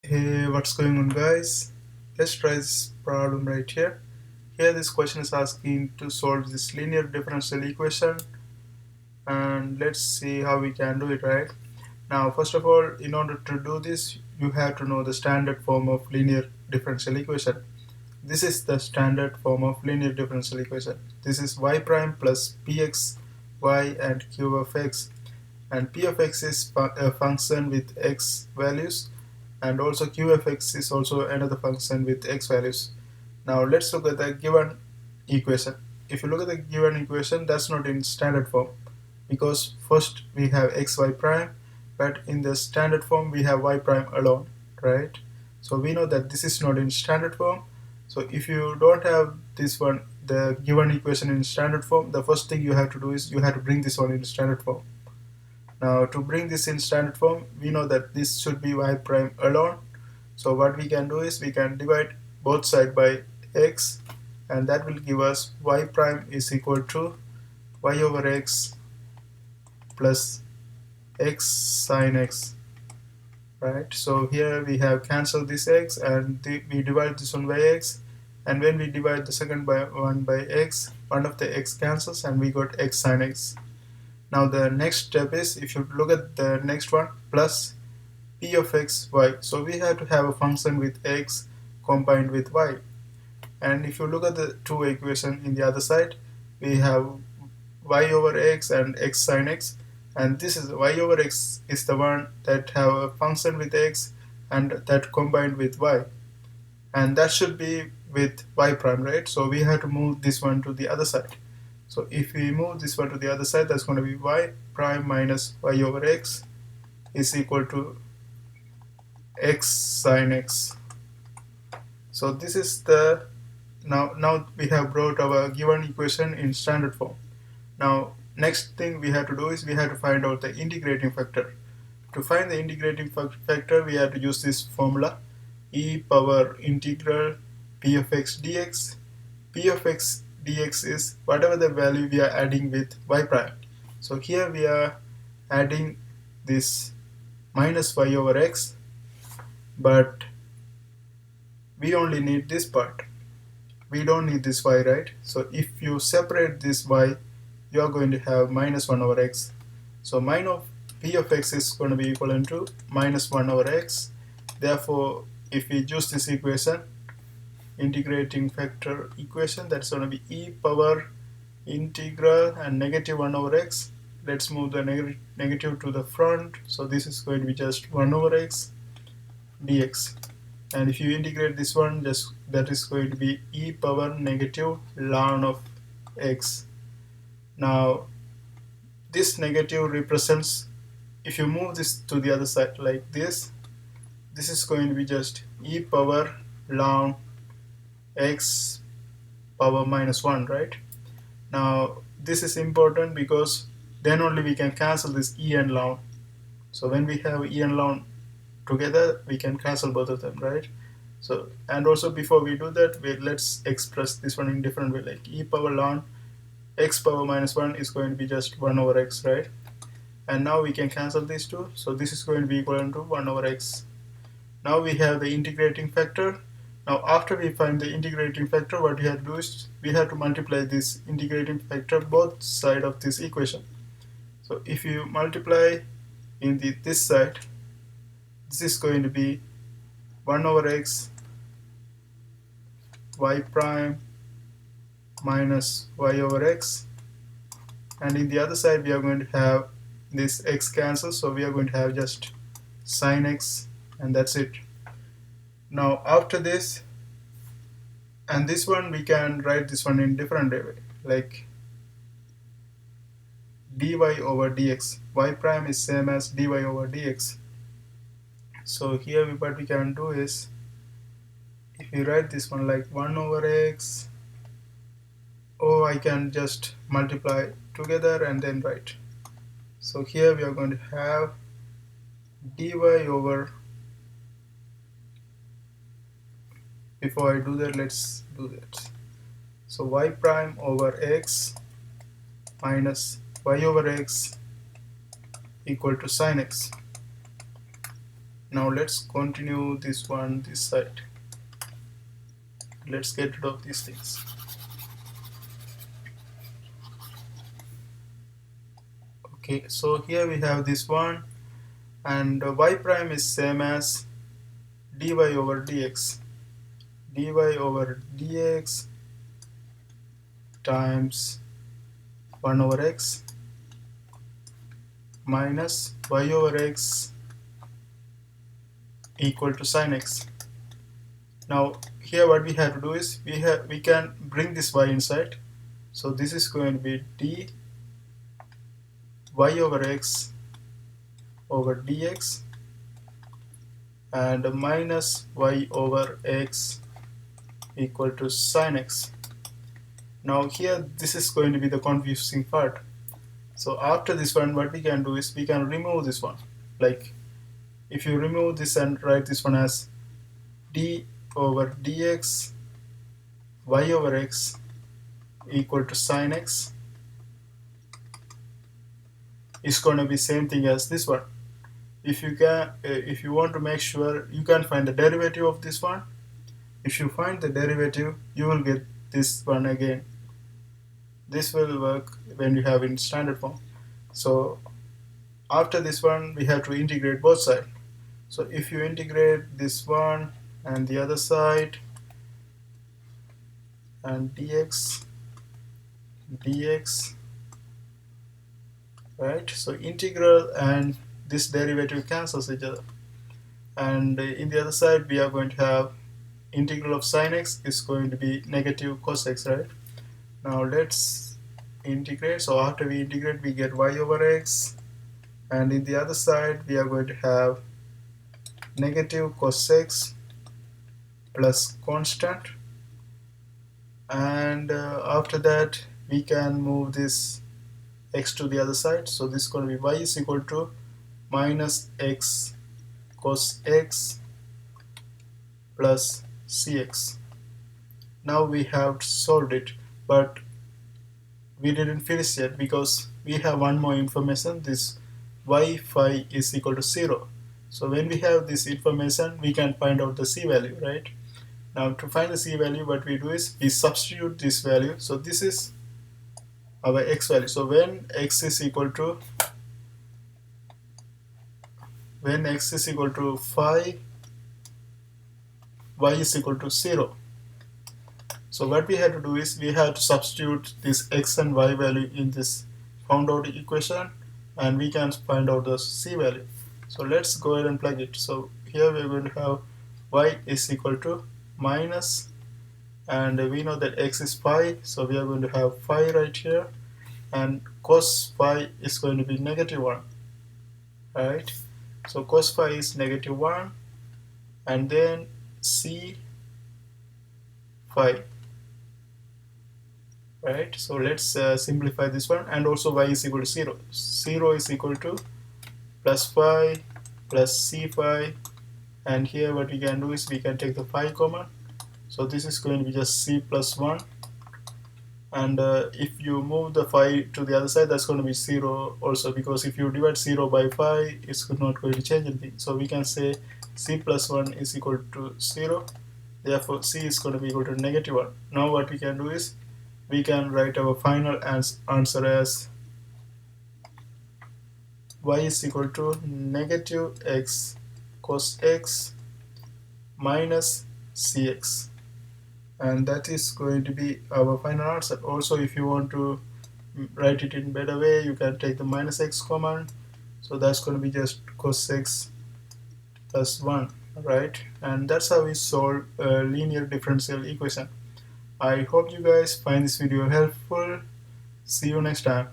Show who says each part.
Speaker 1: Hey, what's going on, guys? Let's try this problem right here. Here this question is asking to solve this linear differential equation, and let's see how we can do it. Right now, first of all, in order to do this, you have to know the standard form of linear differential equation. This is the standard form of linear differential equation. This is y prime plus px y and q of x, and p of x is a function with x values, and also q of x is also another function with x values. Now let's look at the given equation. If you look at the given equation, that's not in standard form, because first we have xy prime, but in the standard form we have y prime alone, right? So we know that this is not in standard form. So if you don't have this one, the given equation in standard form, the first thing you have to do is you have to bring this one in standard form. Now to bring this in standard form, we know that this should be y prime alone. So what we can do is we can divide both sides by x, and that will give us y prime is equal to y over x plus x sine x, right? So here we have cancelled this x, and we divide this one by x, and when we divide the second one by x, one of the x cancels and we got x sine x. Now the next step is, if you look at the next one, plus p of x y. So we have to have a function with x combined with y. And if you look at the two equations in the other side, we have y over x and x sine x, and this is y over x is the one that have a function with x and that combined with y, and that should be with y prime, right? So we have to move this one to the other side. So if we move this one to the other side, that's going to be y prime minus y over x is equal to x sine x. So this is the now we have brought our given equation in standard form. Now next thing we have to do is we have to find out the integrating factor. To find the integrating factor, we have to use this formula, e power integral p of x dx. P of x dx is whatever the value we are adding with y prime. So here we are adding this minus y over x, but we only need this part. We don't need this y, right? So if you separate this y, you are going to have minus 1 over x. So p of x is going to be equivalent to minus 1 over x. Therefore, if we use this equation, integrating factor equation, that's going to be e power integral and negative 1 over x. Let's move the negative to the front. So this is going to be just 1 over x dx. And if you integrate this one, just that is going to be e power negative ln of x. Now this negative represents, if you move this to the other side like this is going to be just e power ln x power minus 1, right? Now this is important because then only we can cancel this e and ln. So when we have e and ln together, we can cancel both of them, right? So, and also before we do that, let's express this one in different way, like e power ln x power minus 1 is going to be just 1 over x, right? And now we can cancel these two, so this is going to be equal to 1 over x. Now we have the integrating factor. Now after we find the integrating factor, what we have to do is we have to multiply this integrating factor both sides of this equation. So if you multiply in this side, this is going to be 1 over x y prime minus y over x, and in the other side we are going to have this x cancel, so we are going to have just sine x, and that's it. Now after this, and this one we can write this one in different way, like dy over dx. Y prime is same as dy over dx. So here what we can do is, if we write this one like 1 over x, or I can just multiply together and then write. So here we are going to have dy over, before I do that, let's do that. So y prime over x minus y over x equal to sine x. Now let's continue this one this side. Let's get rid of these things. Okay, so here we have this one, and y prime is same as dy over dx. Dy over dx times 1 over x minus y over x equal to sin x. Now here what we have to do is we can bring this y inside, so this is going to be d y over x over dx and minus y over x equal to sin x. Now here this is going to be the confusing part. So after this one, what we can do is we can remove this one. Like if you remove this and write this one as d over dx y over x equal to sin x is going to be same thing as this one. If you want to make sure you can find the derivative of this one, if you find the derivative, you will get this one again. This will work when you have in standard form. So after this one, we have to integrate both sides. So if you integrate this one and the other side, and dx, right? So integral and this derivative cancels each other. And in the other side, we are going to have integral of sin x is going to be negative cos x, right? Now let's integrate. So after we integrate, we get y over x, and in the other side, we are going to have negative cos x plus constant, and after that we can move this x to the other side. So this is going to be y is equal to minus x cos x plus cx. Now we have solved it, but we didn't finish yet because we have one more information. This y phi is equal to 0. So when we have this information, we can find out the c value, right? Now to find the c value, what we do is we substitute this value. So this is our x value. So when x is equal to phi, y is equal to 0. So what we have to do is we have to substitute this x and y value in this found out equation, and we can find out the c value. So let's go ahead and plug it. So here we are going to have y is equal to minus, and we know that x is phi, so we are going to have phi right here, and cos phi is going to be negative 1, right? So cos phi is negative 1, and then c phi, right? So let's simplify this one, and also y is equal to 0. 0 is equal to plus phi plus c phi, and here what we can do is we can take the phi common. So this is going to be just c plus 1, and if you move the phi to the other side, that's going to be 0 also, because if you divide 0 by phi, it's not going to change anything. So we can say c plus 1 is equal to 0, therefore c is going to be equal to negative 1. Now what we can do is we can write our final answer as y is equal to negative x cos x minus cx, and that is going to be our final answer. Also, if you want to write it in better way, you can take the minus x common, so that's going to be just cos x plus 1, right? And that's how we solve a linear differential equation. I hope you guys find this video helpful. See you next time.